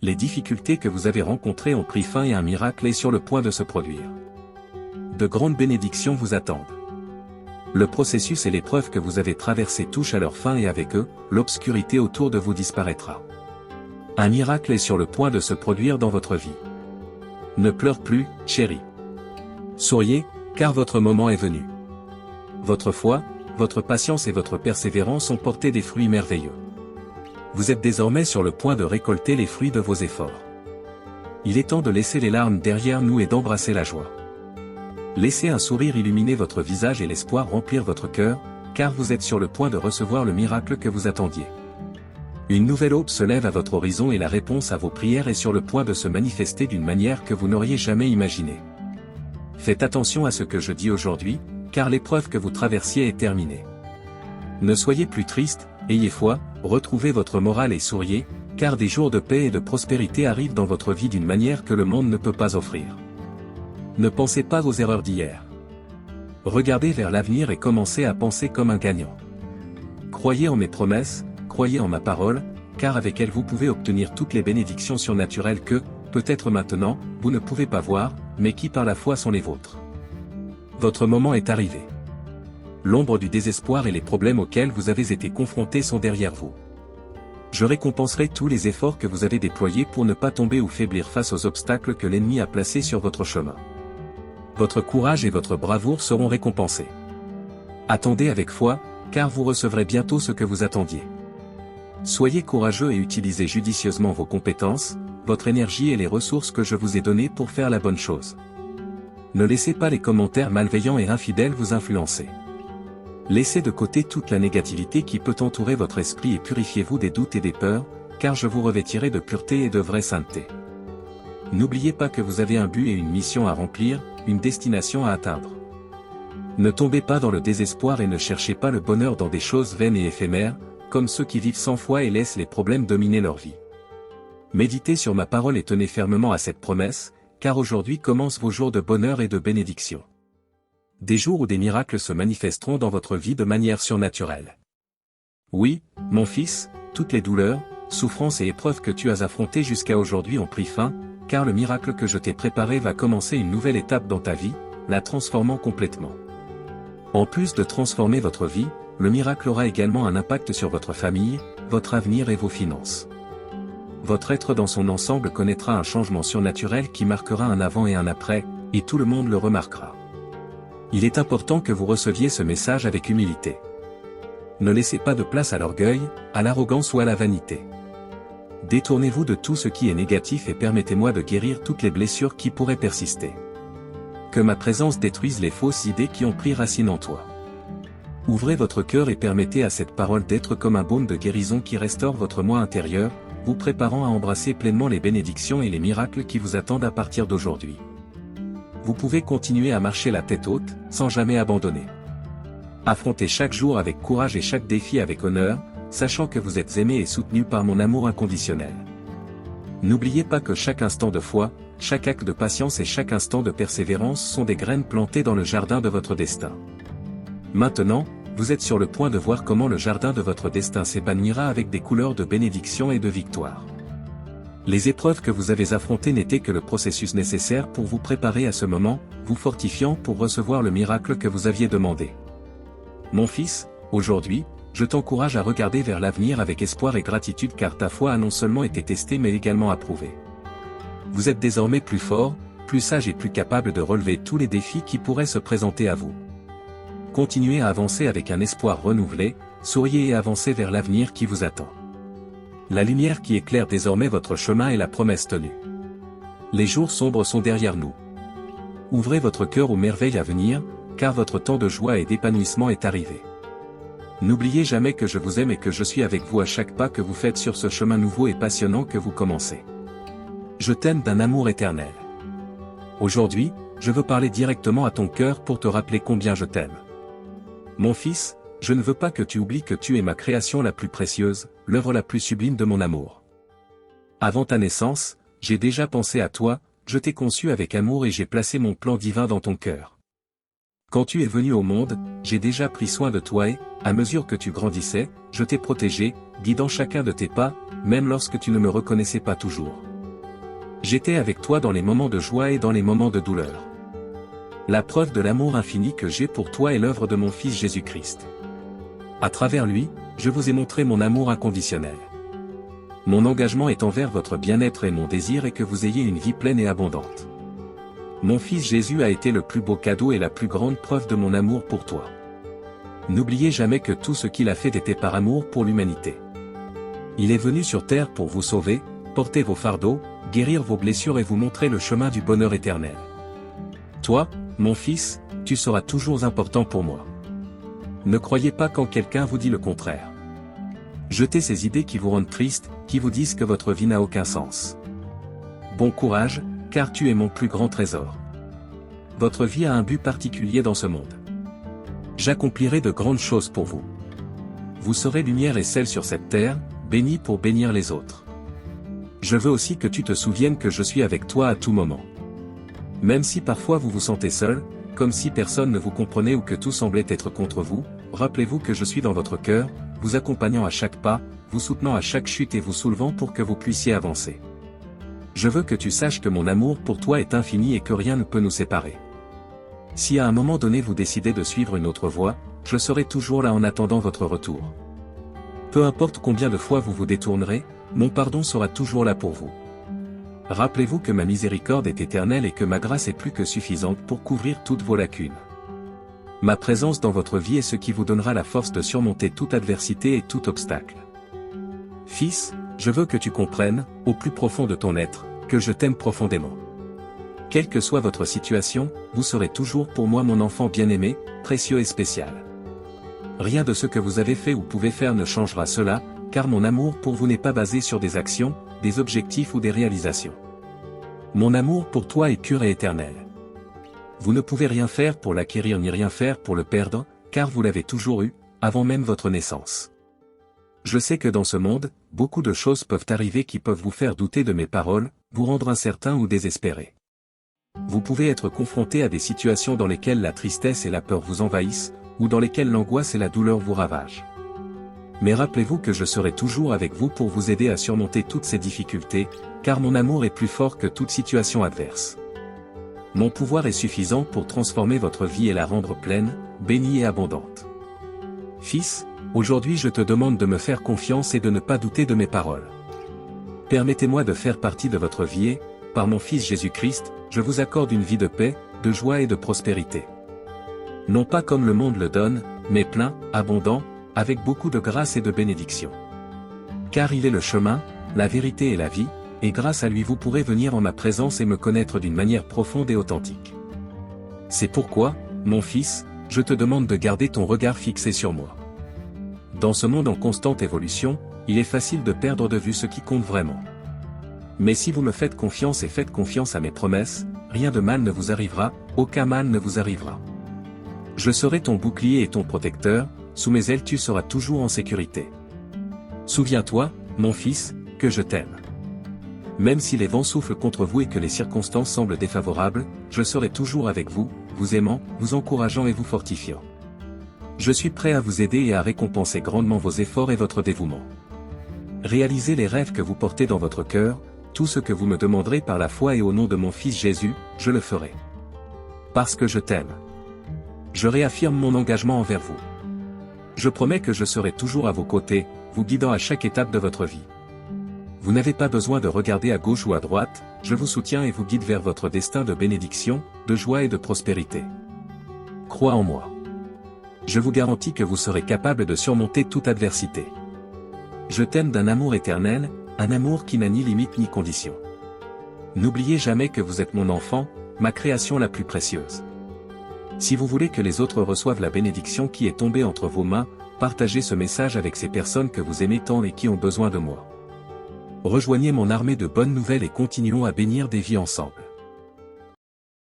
Les difficultés que vous avez rencontrées ont pris fin et un miracle est sur le point de se produire. De grandes bénédictions vous attendent. Le processus et l'épreuve que vous avez traversées touchent à leur fin et avec eux, l'obscurité autour de vous disparaîtra. Un miracle est sur le point de se produire dans votre vie. Ne pleure plus, chérie. Souriez, car votre moment est venu. Votre foi, votre patience et votre persévérance ont porté des fruits merveilleux. Vous êtes désormais sur le point de récolter les fruits de vos efforts. Il est temps de laisser les larmes derrière nous et d'embrasser la joie. Laissez un sourire illuminer votre visage et l'espoir remplir votre cœur, car vous êtes sur le point de recevoir le miracle que vous attendiez. Une nouvelle aube se lève à votre horizon et la réponse à vos prières est sur le point de se manifester d'une manière que vous n'auriez jamais imaginée. Faites attention à ce que je dis aujourd'hui, car l'épreuve que vous traversiez est terminée. Ne soyez plus triste, ayez foi, retrouvez votre morale et souriez, car des jours de paix et de prospérité arrivent dans votre vie d'une manière que le monde ne peut pas offrir. Ne pensez pas aux erreurs d'hier. Regardez vers l'avenir et commencez à penser comme un gagnant. Croyez en mes promesses, croyez en ma parole, car avec elle vous pouvez obtenir toutes les bénédictions surnaturelles que, peut-être maintenant, vous ne pouvez pas voir, mais qui par la foi sont les vôtres. Votre moment est arrivé. L'ombre du désespoir et les problèmes auxquels vous avez été confrontés sont derrière vous. Je récompenserai tous les efforts que vous avez déployés pour ne pas tomber ou faiblir face aux obstacles que l'ennemi a placés sur votre chemin. Votre courage et votre bravoure seront récompensés. Attendez avec foi, car vous recevrez bientôt ce que vous attendiez. Soyez courageux et utilisez judicieusement vos compétences, votre énergie et les ressources que je vous ai données pour faire la bonne chose. Ne laissez pas les commentaires malveillants et infidèles vous influencer. Laissez de côté toute la négativité qui peut entourer votre esprit et purifiez-vous des doutes et des peurs, car je vous revêtirai de pureté et de vraie sainteté. N'oubliez pas que vous avez un but et une mission à remplir, une destination à atteindre. Ne tombez pas dans le désespoir et ne cherchez pas le bonheur dans des choses vaines et éphémères, comme ceux qui vivent sans foi et laissent les problèmes dominer leur vie. Méditez sur ma parole et tenez fermement à cette promesse, car aujourd'hui commencent vos jours de bonheur et de bénédiction. Des jours où des miracles se manifesteront dans votre vie de manière surnaturelle. Oui, mon fils, toutes les douleurs, souffrances et épreuves que tu as affrontées jusqu'à aujourd'hui ont pris fin, car le miracle que je t'ai préparé va commencer une nouvelle étape dans ta vie, la transformant complètement. En plus de transformer votre vie, le miracle aura également un impact sur votre famille, votre avenir et vos finances. Votre être dans son ensemble connaîtra un changement surnaturel qui marquera un avant et un après, et tout le monde le remarquera. Il est important que vous receviez ce message avec humilité. Ne laissez pas de place à l'orgueil, à l'arrogance ou à la vanité. Détournez-vous de tout ce qui est négatif et permettez-moi de guérir toutes les blessures qui pourraient persister. Que ma présence détruise les fausses idées qui ont pris racine en toi. Ouvrez votre cœur et permettez à cette parole d'être comme un baume de guérison qui restaure votre moi intérieur, vous préparant à embrasser pleinement les bénédictions et les miracles qui vous attendent à partir d'aujourd'hui. Vous pouvez continuer à marcher la tête haute, sans jamais abandonner. Affrontez chaque jour avec courage et chaque défi avec honneur, sachant que vous êtes aimé et soutenu par mon amour inconditionnel. N'oubliez pas que chaque instant de foi, chaque acte de patience et chaque instant de persévérance sont des graines plantées dans le jardin de votre destin. Maintenant, vous êtes sur le point de voir comment le jardin de votre destin s'épanouira avec des couleurs de bénédiction et de victoire. Les épreuves que vous avez affrontées n'étaient que le processus nécessaire pour vous préparer à ce moment, vous fortifiant pour recevoir le miracle que vous aviez demandé. Mon fils, aujourd'hui, je t'encourage à regarder vers l'avenir avec espoir et gratitude car ta foi a non seulement été testée mais également approuvée. Vous êtes désormais plus fort, plus sage et plus capable de relever tous les défis qui pourraient se présenter à vous. Continuez à avancer avec un espoir renouvelé, souriez et avancez vers l'avenir qui vous attend. La lumière qui éclaire désormais votre chemin est la promesse tenue. Les jours sombres sont derrière nous. Ouvrez votre cœur aux merveilles à venir, car votre temps de joie et d'épanouissement est arrivé. N'oubliez jamais que je vous aime et que je suis avec vous à chaque pas que vous faites sur ce chemin nouveau et passionnant que vous commencez. Je t'aime d'un amour éternel. Aujourd'hui, je veux parler directement à ton cœur pour te rappeler combien je t'aime. Mon fils, je ne veux pas que tu oublies que tu es ma création la plus précieuse, l'œuvre la plus sublime de mon amour. Avant ta naissance, j'ai déjà pensé à toi, je t'ai conçu avec amour et j'ai placé mon plan divin dans ton cœur. Quand tu es venu au monde, j'ai déjà pris soin de toi et, à mesure que tu grandissais, je t'ai protégé, guidant chacun de tes pas, même lorsque tu ne me reconnaissais pas toujours. J'étais avec toi dans les moments de joie et dans les moments de douleur. La preuve de l'amour infini que j'ai pour toi est l'œuvre de mon Fils Jésus-Christ. À travers lui, je vous ai montré mon amour inconditionnel. Mon engagement est envers votre bien-être et mon désir est que vous ayez une vie pleine et abondante. Mon Fils Jésus a été le plus beau cadeau et la plus grande preuve de mon amour pour toi. N'oubliez jamais que tout ce qu'il a fait était par amour pour l'humanité. Il est venu sur terre pour vous sauver, porter vos fardeaux, guérir vos blessures et vous montrer le chemin du bonheur éternel. Toi, mon fils, tu seras toujours important pour moi. Ne croyez pas quand quelqu'un vous dit le contraire. Jetez ces idées qui vous rendent triste, qui vous disent que votre vie n'a aucun sens. Bon courage, car tu es mon plus grand trésor. Votre vie a un but particulier dans ce monde. J'accomplirai de grandes choses pour vous. Vous serez lumière et sel sur cette terre, bénie pour bénir les autres. Je veux aussi que tu te souviennes que je suis avec toi à tout moment. Même si parfois vous vous sentez seul, comme si personne ne vous comprenait ou que tout semblait être contre vous, rappelez-vous que je suis dans votre cœur, vous accompagnant à chaque pas, vous soutenant à chaque chute et vous soulevant pour que vous puissiez avancer. Je veux que tu saches que mon amour pour toi est infini et que rien ne peut nous séparer. Si à un moment donné vous décidez de suivre une autre voie, je serai toujours là en attendant votre retour. Peu importe combien de fois vous vous détournerez, mon pardon sera toujours là pour vous. Rappelez-vous que ma miséricorde est éternelle et que ma grâce est plus que suffisante pour couvrir toutes vos lacunes. Ma présence dans votre vie est ce qui vous donnera la force de surmonter toute adversité et tout obstacle. Fils, je veux que tu comprennes, au plus profond de ton être, que je t'aime profondément. Quelle que soit votre situation, vous serez toujours pour moi mon enfant bien-aimé, précieux et spécial. Rien de ce que vous avez fait ou pouvez faire ne changera cela, car mon amour pour vous n'est pas basé sur des actions, des objectifs ou des réalisations. Mon amour pour toi est pur et éternel. Vous ne pouvez rien faire pour l'acquérir ni rien faire pour le perdre, car vous l'avez toujours eu, avant même votre naissance. Je sais que dans ce monde, beaucoup de choses peuvent arriver qui peuvent vous faire douter de mes paroles, vous rendre incertain ou désespéré. Vous pouvez être confronté à des situations dans lesquelles la tristesse et la peur vous envahissent, ou dans lesquelles l'angoisse et la douleur vous ravagent. Mais rappelez-vous que je serai toujours avec vous pour vous aider à surmonter toutes ces difficultés, car mon amour est plus fort que toute situation adverse. Mon pouvoir est suffisant pour transformer votre vie et la rendre pleine, bénie et abondante. Fils, aujourd'hui je te demande de me faire confiance et de ne pas douter de mes paroles. Permettez-moi de faire partie de votre vie et, par mon Fils Jésus-Christ, je vous accorde une vie de paix, de joie et de prospérité. Non pas comme le monde le donne, mais plein, abondant, avec beaucoup de grâce et de bénédiction. Car il est le chemin, la vérité et la vie, et grâce à lui vous pourrez venir en ma présence et me connaître d'une manière profonde et authentique. C'est pourquoi, mon fils, je te demande de garder ton regard fixé sur moi. Dans ce monde en constante évolution, il est facile de perdre de vue ce qui compte vraiment. Mais si vous me faites confiance et faites confiance à mes promesses, rien de mal ne vous arrivera, aucun mal ne vous arrivera. Je serai ton bouclier et ton protecteur, sous mes ailes tu seras toujours en sécurité. Souviens-toi, mon fils, que je t'aime. Même si les vents soufflent contre vous et que les circonstances semblent défavorables, je serai toujours avec vous, vous aimant, vous encourageant et vous fortifiant. Je suis prêt à vous aider et à récompenser grandement vos efforts et votre dévouement. Réalisez les rêves que vous portez dans votre cœur, tout ce que vous me demanderez par la foi et au nom de mon Fils Jésus, je le ferai. Parce que je t'aime. Je réaffirme mon engagement envers vous. Je promets que je serai toujours à vos côtés, vous guidant à chaque étape de votre vie. Vous n'avez pas besoin de regarder à gauche ou à droite, je vous soutiens et vous guide vers votre destin de bénédiction, de joie et de prospérité. Crois en moi. Je vous garantis que vous serez capable de surmonter toute adversité. Je t'aime d'un amour éternel, un amour qui n'a ni limite ni condition. N'oubliez jamais que vous êtes mon enfant, ma création la plus précieuse. Si vous voulez que les autres reçoivent la bénédiction qui est tombée entre vos mains, partagez ce message avec ces personnes que vous aimez tant et qui ont besoin de moi. Rejoignez mon armée de bonnes nouvelles et continuons à bénir des vies ensemble.